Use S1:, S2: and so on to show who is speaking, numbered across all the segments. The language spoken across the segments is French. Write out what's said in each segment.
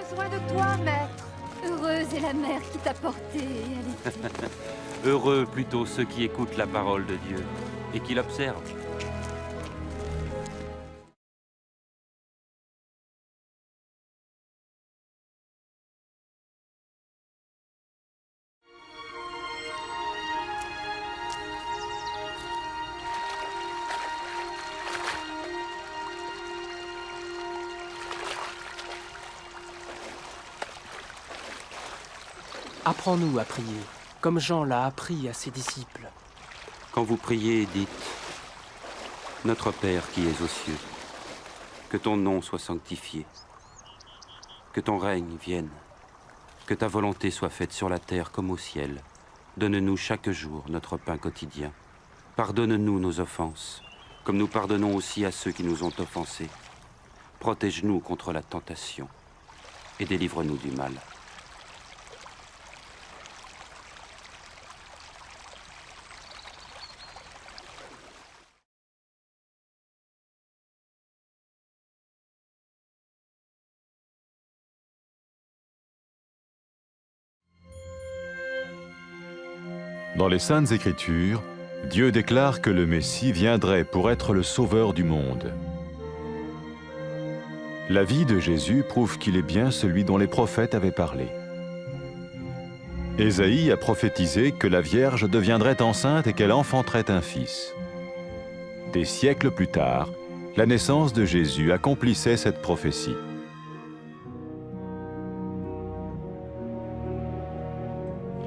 S1: besoin de toi, maître. Heureuse est la mère qui t'a porté et allaitée.
S2: Heureux plutôt ceux qui écoutent la parole de Dieu et qui l'observent.
S3: Apprends-nous à prier, comme Jean l'a appris à ses disciples.
S2: Quand vous priez, dites « Notre Père qui es aux cieux, que ton nom soit sanctifié, que ton règne vienne, que ta volonté soit faite sur la terre comme au ciel. Donne-nous chaque jour notre pain quotidien. Pardonne-nous nos offenses, comme nous pardonnons aussi à ceux qui nous ont offensés. Protège-nous contre la tentation et délivre-nous du mal. »
S4: Dans les Saintes Écritures, Dieu déclare que le Messie viendrait pour être le sauveur du monde. La vie de Jésus prouve qu'il est bien celui dont les prophètes avaient parlé. Ésaïe a prophétisé que la Vierge deviendrait enceinte et qu'elle enfanterait un fils. Des siècles plus tard, la naissance de Jésus accomplissait cette prophétie.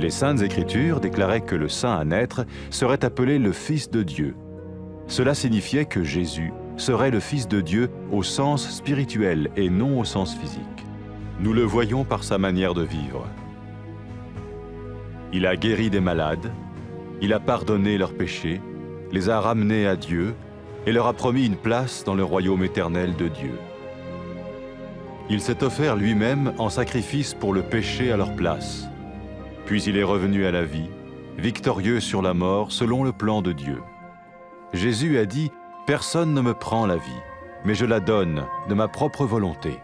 S4: Les Saintes Écritures déclaraient que le saint à naître serait appelé le Fils de Dieu. Cela signifiait que Jésus serait le Fils de Dieu au sens spirituel et non au sens physique. Nous le voyons par sa manière de vivre. Il a guéri des malades, il a pardonné leurs péchés, les a ramenés à Dieu et leur a promis une place dans le royaume éternel de Dieu. Il s'est offert lui-même en sacrifice pour le péché à leur place. Puis il est revenu à la vie, victorieux sur la mort selon le plan de Dieu. Jésus a dit « Personne ne me prend la vie, mais je la donne de ma propre volonté. »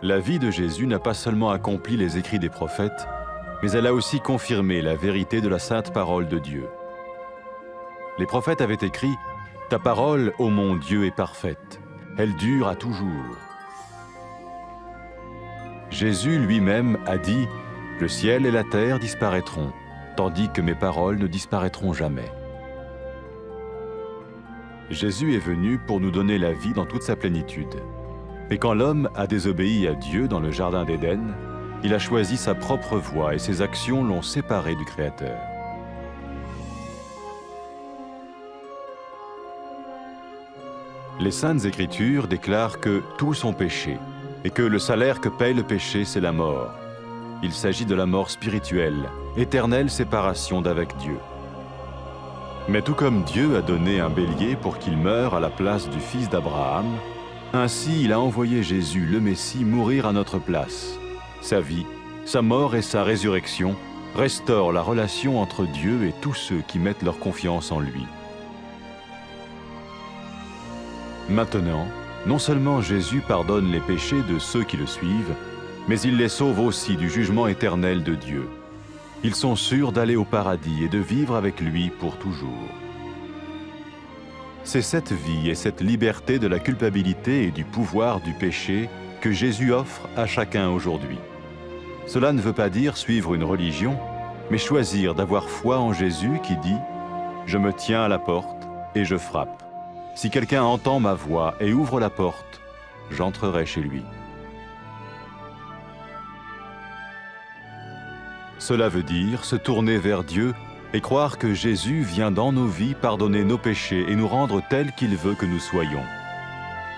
S4: La vie de Jésus n'a pas seulement accompli les écrits des prophètes, mais elle a aussi confirmé la vérité de la sainte parole de Dieu. Les prophètes avaient écrit « Ta parole, ô mon Dieu, est parfaite, elle dure à toujours. » Jésus lui-même a dit « Le ciel et la terre disparaîtront, tandis que mes paroles ne disparaîtront jamais. » Jésus est venu pour nous donner la vie dans toute sa plénitude. Et quand l'homme a désobéi à Dieu dans le jardin d'Éden, il a choisi sa propre voie et ses actions l'ont séparé du Créateur. Les Saintes Écritures déclarent que tous ont péché et que le salaire que paye le péché, c'est la mort. Il s'agit de la mort spirituelle, éternelle séparation d'avec Dieu. Mais tout comme Dieu a donné un bélier pour qu'il meure à la place du fils d'Abraham, ainsi il a envoyé Jésus, le Messie, mourir à notre place. Sa vie, sa mort et sa résurrection restaurent la relation entre Dieu et tous ceux qui mettent leur confiance en lui. Maintenant, non seulement Jésus pardonne les péchés de ceux qui le suivent, mais il les sauve aussi du jugement éternel de Dieu. Ils sont sûrs d'aller au paradis et de vivre avec lui pour toujours. C'est cette vie et cette liberté de la culpabilité et du pouvoir du péché que Jésus offre à chacun aujourd'hui. Cela ne veut pas dire suivre une religion, mais choisir d'avoir foi en Jésus qui dit « Je me tiens à la porte et je frappe. Si quelqu'un entend ma voix et ouvre la porte, j'entrerai chez lui. » Cela veut dire se tourner vers Dieu et croire que Jésus vient dans nos vies pardonner nos péchés et nous rendre tels qu'il veut que nous soyons.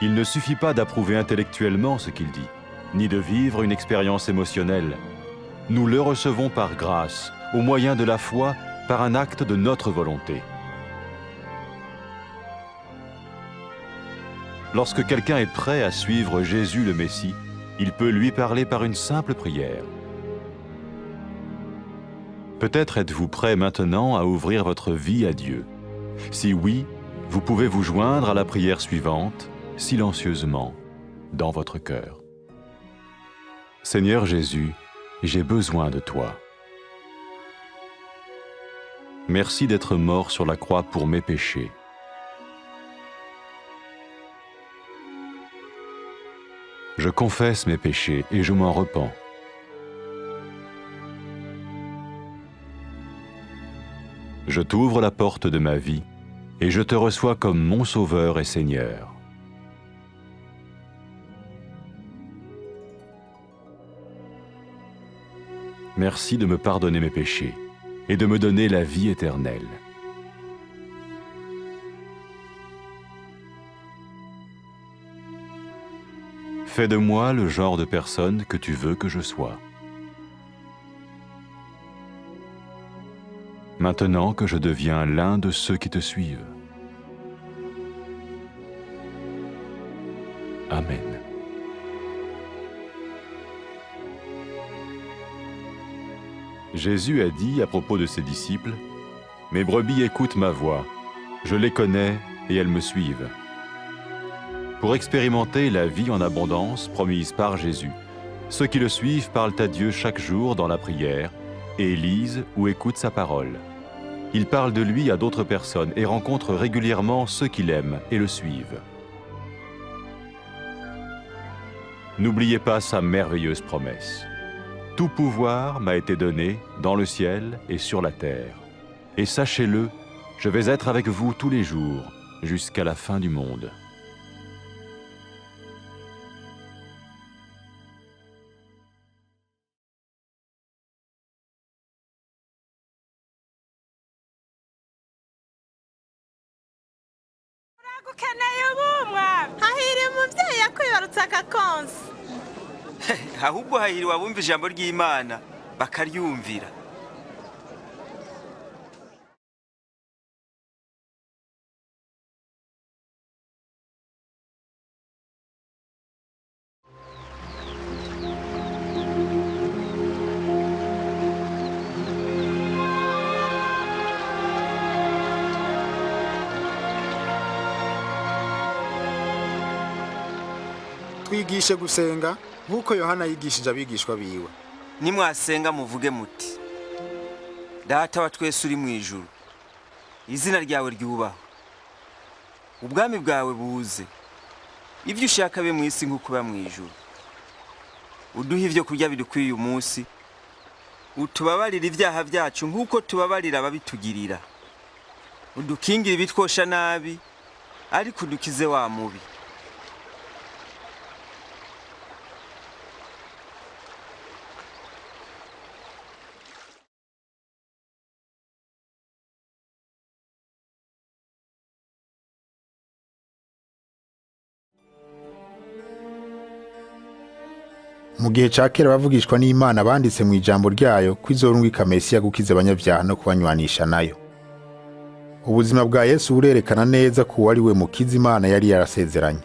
S4: Il ne suffit pas d'approuver intellectuellement ce qu'il dit, ni de vivre une expérience émotionnelle. Nous le recevons par grâce, au moyen de la foi, par un acte de notre volonté. Lorsque quelqu'un est prêt à suivre Jésus le Messie, il peut lui parler par une simple prière. Peut-être êtes-vous prêt maintenant à ouvrir votre vie à Dieu. Si oui, vous pouvez vous joindre à la prière suivante, silencieusement. dans votre cœur. Seigneur Jésus, j'ai besoin de toi. Merci d'être mort sur la croix pour mes péchés. Je confesse mes péchés et je m'en repens. Je t'ouvre la porte de ma vie et je te reçois comme mon Sauveur et Seigneur. Merci de me pardonner mes péchés et de me donner la vie éternelle. Fais de moi le genre de personne que tu veux que je sois. Maintenant que je deviens l'un de ceux qui te suivent. Amen. Jésus a dit à propos de ses disciples, « Mes brebis écoutent ma voix, je les connais et elles me suivent. » Pour expérimenter la vie en abondance promise par Jésus, ceux qui le suivent parlent à Dieu chaque jour dans la prière et lisent ou écoutent sa parole. Ils parlent de lui à d'autres personnes et rencontrent régulièrement ceux qui l'aiment et le suivent. N'oubliez pas sa merveilleuse promesse. Tout pouvoir m'a été donné dans le ciel et sur la terre. Et sachez-le, je vais être avec vous tous les jours, jusqu'à la fin du monde.
S5: Ukeneye ubumwa hahiriye umuvyeyi yakwibarutse agakonsi
S6: ahubwo hahiriwe abumva ijambo ry'Imana bakaryumvira.
S7: Twigishe gusenga nk'uko Yohana yigishije abigishwa biwe.
S6: Nimwasenga muvuge muti: Data wa twese uri mu ijuru, izina ryawe ryubahwe, ubwami bwawe buze, ibyo ushaka be mu isi nk'uko biba mu ijuru. Uduhe ibyo kurya bidukwiye uyu munsi, utubabarire ibyaha byacu nk'uko tubabarira ababitugirira. Udukingire ibitwosha nabi, ariko udukize wa mubi.
S7: Mu gihe ca kera bavugishwa n'Imana banditse mu ijambo ryayo kwizorungika Mesiya gukiza abanyabyaha no kubanywanisha nayo. Ubuzima bwa Yesu burerekana neza ko wari we mukiza Imana yari yarasezeranye.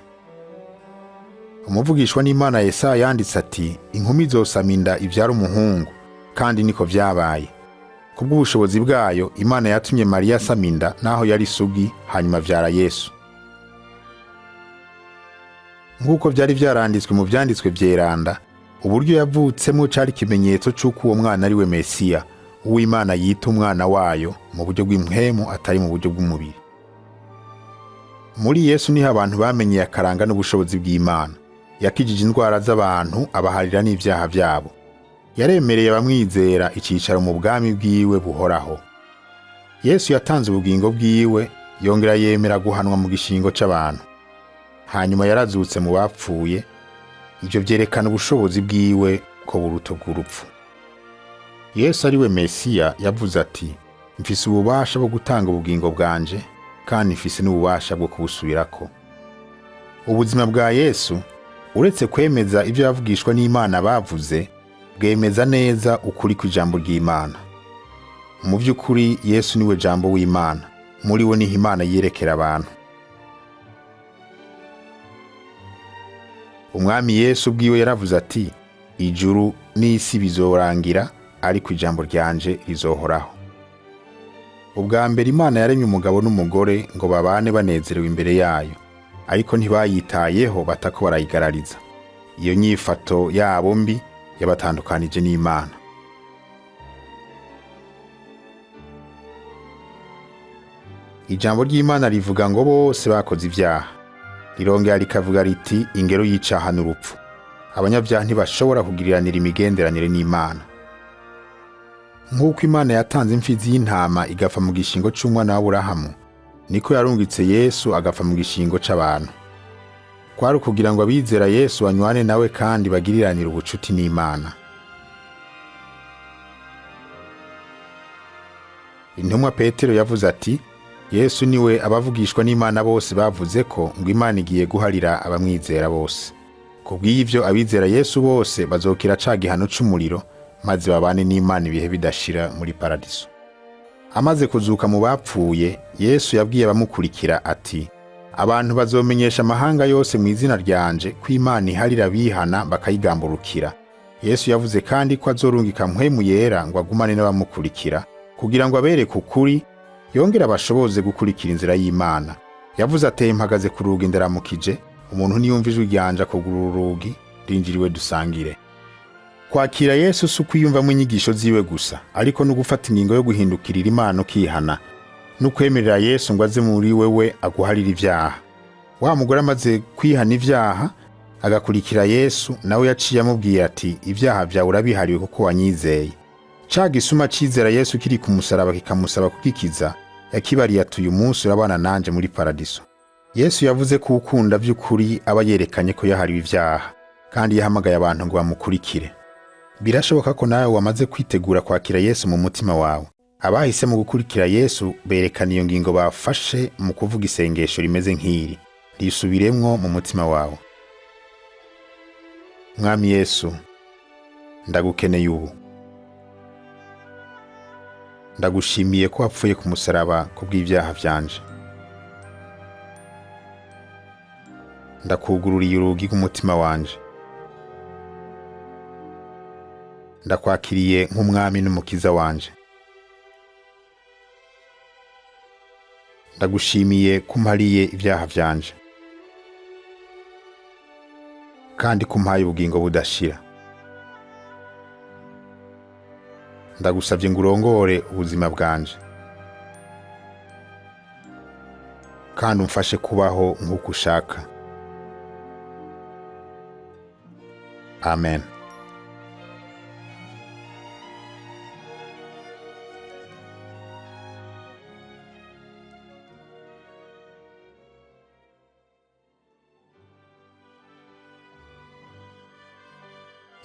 S7: Umuvugishwa n'Imana Yesaya yanditse ati, inkumi zosama inda ivyara umuhungu, kandi niko vyabaye. Kubw'ubushobozi bwayo Imana yatumye Mariya asama inda naho yari isugi, hanyuma avyara Yesu. Nk'uko vyari vyaranditswe mu vyanditswe vyeranda, uburyo yavutsemo cari ikimenyetso c'uko uwo mwana ari we Mesiya, uw'Imana yita umwana wayo mu buryo bw'impwemu atari mu buryo bw'umubiri. Muri Yesu niho abantu bamenyeye akaranga n'ubushobozi bw'Imana. Yakijije indwara z'abantu, abaharira n'ivyaha vyabo. Yaremereye abamwizera icicaro mu bwami bwiwe buhoraho. Yesu yatanze ubugingo bwiwe, yongera yemera guhanwa mu gishingo c'abantu. Hanyuma yarazutse mu bapfuye. Ivyo vyerekana ubushobozi bwiwe ko buruta bw'urupfu. Yesu ari we Mesiya yavuze ati, mfise ububasha bwo gutanga ubugingo bwanje, kandi mfise n'ububasha bwo kubusubirako. Ubuzima bwa Yesu, uretse kwemeza ivyo yavugishwa n'Imana bavuze, bwemeza neza ukuri kw'ijambo ry'Imana. Mu vy'ukuri Yesu niwe jambo w'Imana, muri we niho Imana yerekera abantu. Umwami Yesu bwiwe yaravuze ati, ijuru n'isi bizorangira, ariko ijambo ryanje rizohoraho. Ubwa mbere Imana yaremye umugabo n'umugore ngo babane banezerewe imbere yayo. ariko ntibayitayeho batako barayigarariza. Iyo nyifato yabo mbi yabatandukanije n'Imana. Ijambo ry'Imana rivuga ngo bose bakoze ibyaha. Rirongera rikavuga riti ingero y'icaha n'urupfu. Abanyabyaha ntibashobora kugiriranira imigenderanire n'Imana. Nk'uko Imana yatanze imfizi y'intama igapfa mu gishingo c'umwana wa Aburahamu, niko yarungitse Yesu agapfa mu gishingo c'abantu. Kwari kugira ngo abizera Yesu banywane nawe kandi bagiriranire ubucuti n'Imana. Intumwa Petero yavuze ati, Yesu niwe abavugishwa n'Imana bose bavuze ko ngo Imana igiye guharira abamwizera bose. Kubw'ivyo abizera Yesu bose bazokira ca gihano c'umuriro, maze babane n'Imana ibihe bidashira muri paradiso. Amaze kuzuka mu bapfuye, Yesu yabwiye abamukurikira ati, abantu bazomenyesha amahanga yose mu izina ryanje ko Imana iharira bihana bakayigamburukira. Yesu yavuze kandi ko azorungika mpwemu yera ngo agumane n'abamukurikira, kugira ngo abereke ukuri, yongera abashoboze gukurikira inzira y'Imana. Yavuze ati, mpagaze ku rugi ndaramukije, umuntu niyumva ijwi ryanje akugurura urugi, rinjiriwe dusangire. Kwakira Yesu si ukwiyumvamo inyigisho ziwe gusa, ariko no gufata ingingo yo guhindukirira Imana ukihana, no kwemerera Yesu ngo aze muri wewe aguharira ibyaha. Wa mugore amaze kwihana ibyaha, agakurikira Yesu, nawe yaciye amubwiye ati, ibyaha byawe urabihariwe kuko wanyizeye. Ca gisuma cizera Yesu kiri ku musaraba kikamusaba kugikiza, yakibariye ati, uyu munsi urabana nanje muri paradiso. Yesu yavuze ko ukunda by'ukuri aba yerekanye ko yahariwe ibyaha, kandi yahamagaye abantu ngo bamukurikire. Birashoboka ko nawe wamaze kwitegura kwakira Yesu mu mutima wawe. Abahise mu gukurikira Yesu berekana iyo ngingo bafashe mu kuvuga isengesho rimeze nk'iri. Risubiremwo mu mutima wawe. Mwami Yesu, ndagukeneye ubu. Ndagushimiye ko wapfuye ku musaraba kubw'ibyaha byanje. Ndakugururiye urugi rw'umutima wanje. Ndakwakiriye nk'umwami n'umukiza wanje. Ndagushimiye ko umpariye ibyaha byanje, kandi ko umpaye ubugingo budashira. Ndagusabye ngo urongore ubuzima bwanje, kandi umfashe kubaho nk'uko ushaka. Amen.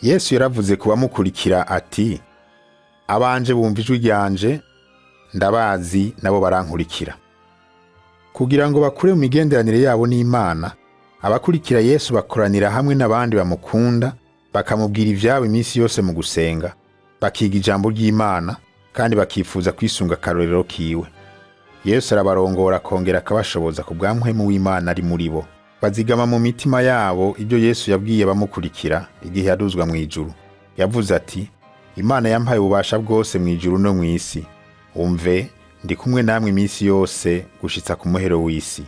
S7: Yesu yaravuze ku bamukurikira ati, abanje bumva ijwi ryanje, ndabazi nabo barankurikira. Kugira ngo bakure mu migenderanire yabo n'Imana, abakurikira Yesu bakoranira hamwe n'abandi bamukunda, bakamubwira ivyabo iminsi yose mu gusenga, bakiga ijambo ry'Imana, kandi bakifuza kwisunga akarorero kiwe. Yesu arabarongora akongera akabashoboza ku bwa mpwemu w'Imana ari muri bo. Bazigama mu mitima yabo ibyo Yesu yabwiye bamukurikira igihe yaduzwa mu ijuru. Yavuze ati, Imana yampaye ububasha bwose mu ijuru no mu isi. Umve, ndi kumwe namwe iminsi yose gushitsa ku muhero w'isi.